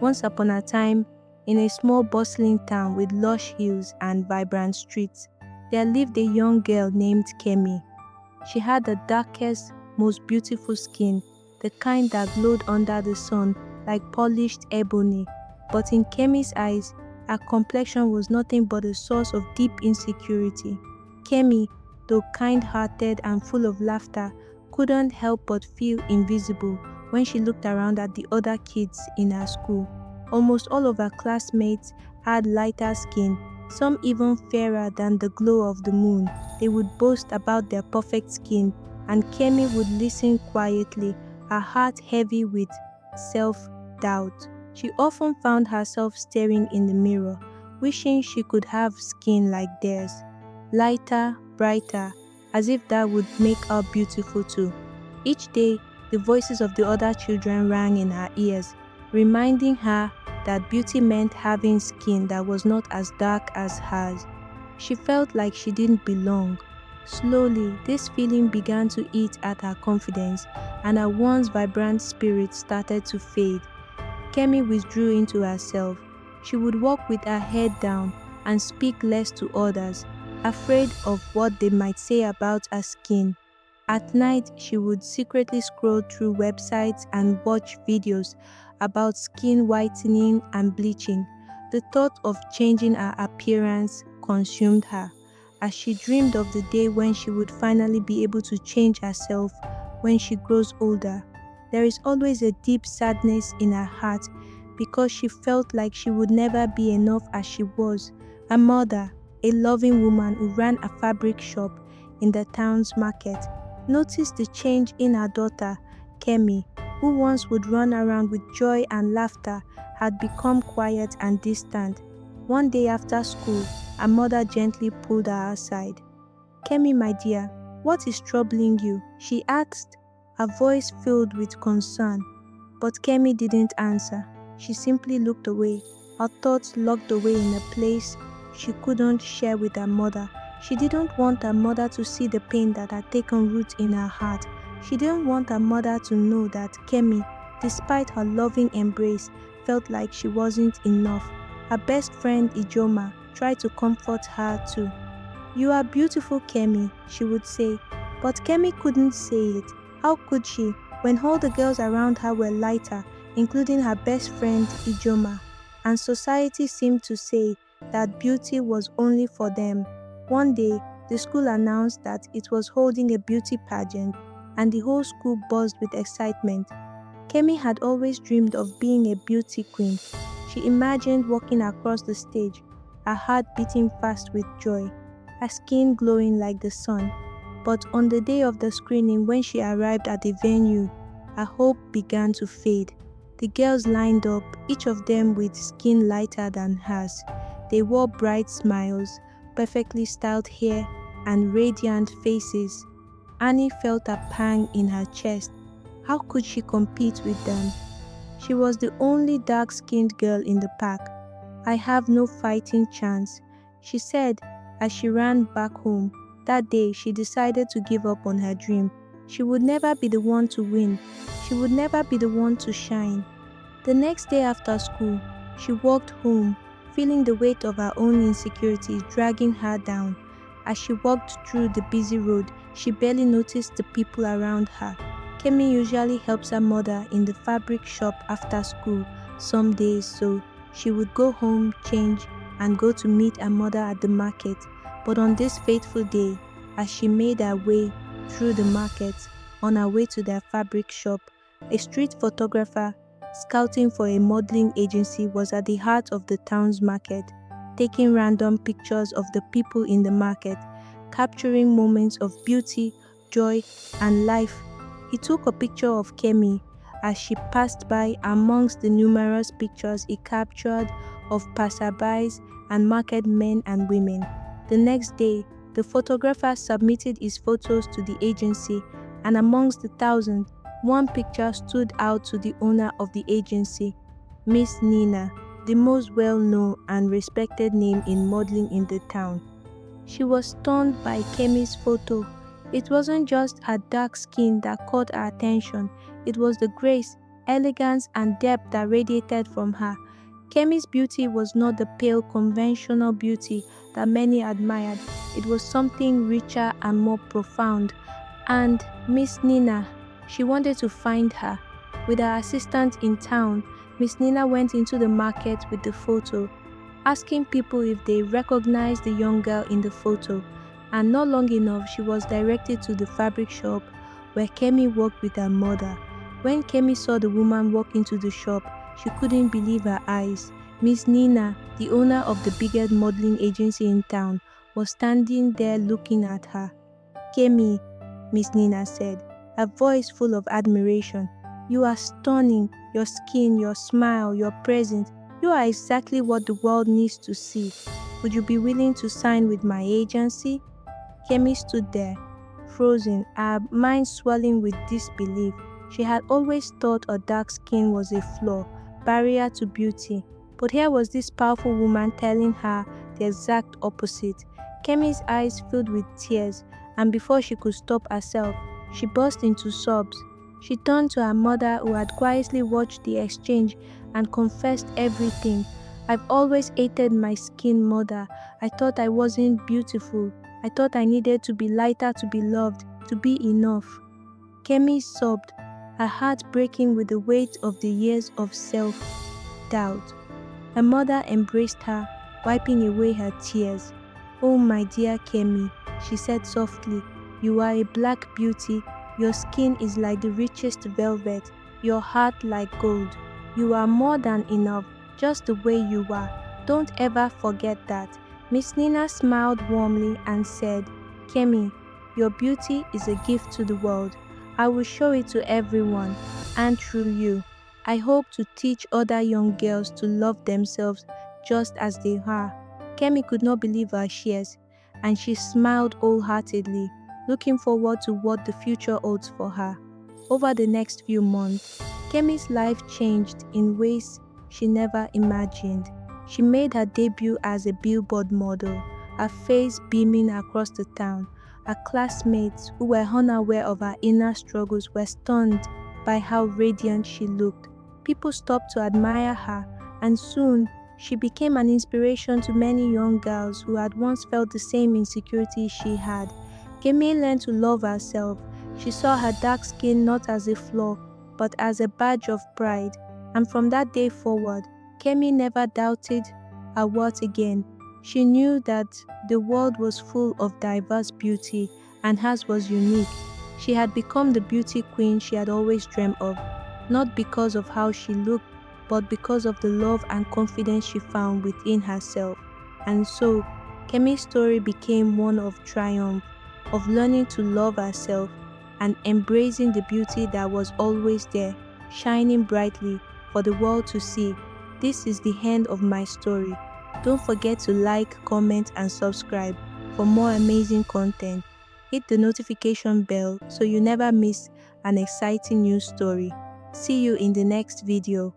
Once upon a time, in a small bustling town with lush hills and vibrant streets, there lived a young girl named Kemi. She had the darkest, most beautiful skin, the kind that glowed under the sun like polished ebony. But in Kemi's eyes, her complexion was nothing but a source of deep insecurity. Kemi, though kind-hearted and full of laughter, couldn't help but feel invisible when she looked around at the other kids in her school. Almost all of her classmates had lighter skin, some even fairer than the glow of the moon. They would boast about their perfect skin, and Kemi would listen quietly, her heart heavy with self-doubt. She often found herself staring in the mirror, wishing she could have skin like theirs, lighter, brighter, as if that would make her beautiful too. Each day, the voices of the other children rang in her ears, reminding her that beauty meant having skin that was not as dark as hers. She felt like she didn't belong. Slowly, this feeling began to eat at her confidence, and her once vibrant spirit started to fade. Kemi withdrew into herself. She would walk with her head down and speak less to others, afraid of what they might say about her skin. At night, she would secretly scroll through websites and watch videos about skin whitening and bleaching. The thought of changing her appearance consumed her, as she dreamed of the day when she would finally be able to change herself when she grows older. There is always a deep sadness in her heart because she felt like she would never be enough as she was. Her mother, a loving woman who ran a fabric shop in the town's market, noticed the change in her daughter, Kemi, who once would run around with joy and laughter, had become quiet and distant. One day after school, her mother gently pulled her aside. "Kemi, my dear, what is troubling you?" she asked, her voice filled with concern. But Kemi didn't answer. She simply looked away, her thoughts locked away in a place she couldn't share with her mother. She didn't want her mother to see the pain that had taken root in her heart. She didn't want her mother to know that Kemi, despite her loving embrace, felt like she wasn't enough. Her best friend Ijoma tried to comfort her too. "You are beautiful, Kemi," she would say. But Kemi couldn't say it. How could she, when all the girls around her were lighter, including her best friend Ijoma? And society seemed to say that beauty was only for them. One day, the school announced that it was holding a beauty pageant, and the whole school buzzed with excitement. Kemi had always dreamed of being a beauty queen. She imagined walking across the stage, her heart beating fast with joy, her skin glowing like the sun. But on the day of the screening, when she arrived at the venue, her hope began to fade. The girls lined up, each of them with skin lighter than hers. They wore bright smiles, perfectly styled hair, and radiant faces. Annie felt a pang in her chest. How could she compete with them? She was the only dark-skinned girl in the pack. "I have no fighting chance," she said as she ran back home. That day, she decided to give up on her dream. She would never be the one to win. She would never be the one to shine. The next day after school, she walked home, feeling the weight of her own insecurities dragging her down. As she walked through the busy road, she barely noticed the people around her. Kemi usually helps her mother in the fabric shop after school some days, so she would go home, change, and go to meet her mother at the market. But on this fateful day, as she made her way through the market on her way to their fabric shop, a street photographer scouting for a modeling agency was at the heart of the town's market, taking random pictures of the people in the market, capturing moments of beauty, joy, and life. He took a picture of Kemi as she passed by amongst the numerous pictures he captured of passerbys and market men and women. The next day, the photographer submitted his photos to the agency, and amongst the thousands, one picture stood out to the owner of the agency, Miss Nina, the most well-known and respected name in modeling in the town. She was stunned by Kemi's photo. It wasn't just her dark skin that caught her attention, it was the grace, elegance, and depth that radiated from her. Kemi's beauty was not the pale, conventional beauty that many admired. It was something richer and more profound. And Miss Nina, she wanted to find her. With her assistant in town, Miss Nina went into the market with the photo, asking people if they recognized the young girl in the photo. And not long enough, she was directed to the fabric shop where Kemi worked with her mother. When Kemi saw the woman walk into the shop, she couldn't believe her eyes. Miss Nina, the owner of the biggest modeling agency in town, was standing there looking at her. "Kemi," Miss Nina said, her voice full of admiration, "you are stunning. Your skin, your smile, your presence. You are exactly what the world needs to see. Would you be willing to sign with my agency?" Kemi stood there, frozen, her mind swelling with disbelief. She had always thought her dark skin was a flaw, barrier to beauty. But here was this powerful woman telling her the exact opposite. Kemi's eyes filled with tears, and before she could stop herself, she burst into sobs. She turned to her mother, who had quietly watched the exchange, and confessed everything. "I've always hated my skin, Mother. I thought I wasn't beautiful. I thought I needed to be lighter to be loved, to be enough." Kemi sobbed, her heart breaking with the weight of the years of self-doubt. Her mother embraced her, wiping away her tears. "Oh, my dear Kemi," she said softly, "you are a black beauty. Your skin is like the richest velvet, your heart like gold. You are more than enough, just the way you are. Don't ever forget that." Miss Nina smiled warmly and said, "Kemi, your beauty is a gift to the world. I will show it to everyone, and through you, I hope to teach other young girls to love themselves just as they are." Kemi could not believe her ears, and she smiled wholeheartedly, looking forward to what the future holds for her. Over the next few months, Kemi's life changed in ways she never imagined. She made her debut as a billboard model, her face beaming across the town. Her classmates, who were unaware of her inner struggles, were stunned by how radiant she looked. People stopped to admire her, and soon she became an inspiration to many young girls who had once felt the same insecurity she had. Kemi learned to love herself. She saw her dark skin not as a flaw, but as a badge of pride. And from that day forward, Kemi never doubted her worth again. She knew that the world was full of diverse beauty, and hers was unique. She had become the beauty queen she had always dreamed of, not because of how she looked, but because of the love and confidence she found within herself. And so, Kemi's story became one of triumph, of learning to love herself and embracing the beauty that was always there, shining brightly for the world to see. This is the end of my story. Don't forget to like, comment, and subscribe for more amazing content. Hit the notification bell so you never miss an exciting new story. See you in the next video.